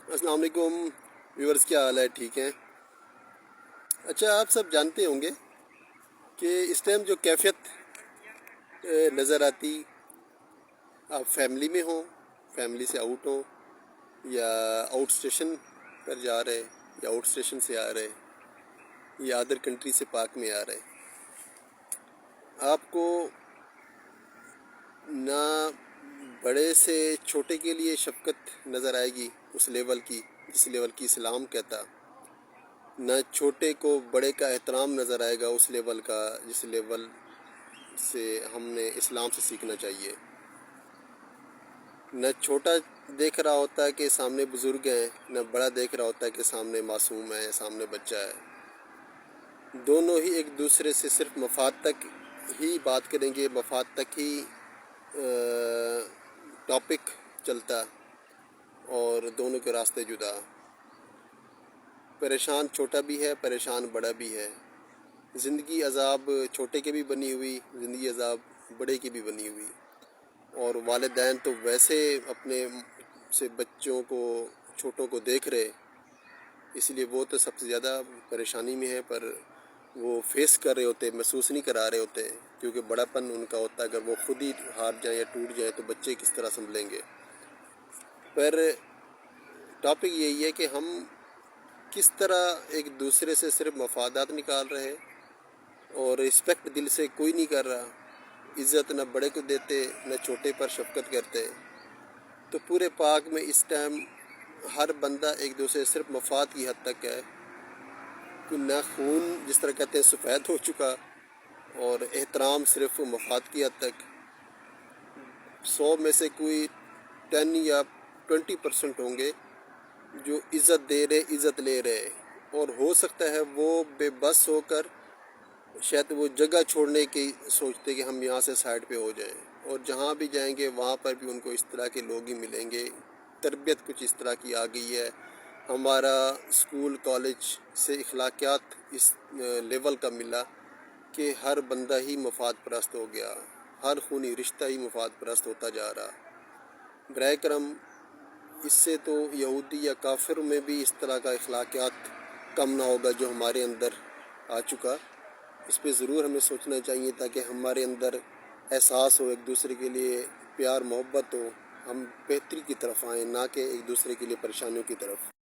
السلام علیکم ویورز، کیا حال ہے؟ ٹھیک ہیں؟ اچھا، آپ سب جانتے ہوں گے کہ اس ٹائم جو کیفیت نظر آتی، آپ فیملی میں ہوں، فیملی سے آؤٹ ہوں، یا آؤٹ اسٹیشن پر جا رہے، یا آؤٹ اسٹیشن سے آ رہے، یا ادر کنٹری سے پاک میں آ رہے، آپ کو نہ بڑے سے چھوٹے کے لیے شفقت نظر آئے گی اس لیول کی جس لیول کی اسلام کہتا، نہ چھوٹے کو بڑے کا احترام نظر آئے گا اس لیول کا جس لیول سے ہم نے اسلام سے سیکھنا چاہیے۔ نہ چھوٹا دیکھ رہا ہوتا ہے کہ سامنے بزرگ ہیں، نہ بڑا دیکھ رہا ہوتا ہے کہ سامنے معصوم ہے، سامنے بچہ ہے۔ دونوں ہی ایک دوسرے سے صرف مفاد تک ہی بات کریں گے، مفاد تک ہی ٹاپک چلتا، اور دونوں کے راستے جدا۔ پریشان چھوٹا بھی ہے، پریشان بڑا بھی ہے۔ زندگی عذاب چھوٹے کی بھی بنی ہوئی، زندگی عذاب بڑے کی بھی بنی ہوئی، اور والدین تو ویسے اپنے سے بچوں کو، چھوٹوں کو دیکھ رہے، اس لیے وہ تو سب سے زیادہ پریشانی میں ہے، پر وہ فیس کر رہے ہوتے، محسوس نہیں کرا رہے ہوتے، کیونکہ بڑا پن ان کا ہوتا ہے۔ اگر وہ خود ہی ہار جائیں یا ٹوٹ جائیں تو بچے کس طرح سنبھلیں گے؟ پر ٹاپک یہی ہے کہ ہم کس طرح ایک دوسرے سے صرف مفادات نکال رہے، اور رسپیکٹ دل سے کوئی نہیں کر رہا، عزت نہ بڑے کو دیتے نہ چھوٹے پر شفقت کرتے۔ تو پورے پاک میں اس ٹائم ہر بندہ ایک دوسرے سے صرف مفاد کی حد تک ہے، کہ نہ خون جس طرح کہتے ہیں سفید ہو چکا، اور احترام صرف مفاد کی حد تک۔ 100 میں سے کوئی 10 یا 20% ہوں گے جو عزت دے رہے، عزت لے رہے، اور ہو سکتا ہے وہ بے بس ہو کر شاید وہ جگہ چھوڑنے کی سوچتے کہ ہم یہاں سے سائڈ پہ ہو جائیں، اور جہاں بھی جائیں گے وہاں پر بھی ان کو اس طرح کے لوگ ہی ملیں گے۔ تربیت کچھ اس طرح کی آ گئی ہے، ہمارا اسکول کالج سے اخلاقیات اس لیول کا ملا کہ ہر بندہ ہی مفاد پرست ہو گیا، ہر خونی رشتہ ہی مفاد پرست ہوتا جا رہا۔ برائے کرم، اس سے تو یہودی یا کافر میں بھی اس طرح کا اخلاقیات کم نہ ہوگا جو ہمارے اندر آ چکا۔ اس پہ ضرور ہمیں سوچنا چاہیے تاکہ ہمارے اندر احساس ہو، ایک دوسرے کے لیے پیار محبت ہو، ہم بہتری کی طرف آئیں، نہ کہ ایک دوسرے کے لیے پریشانیوں کی طرف۔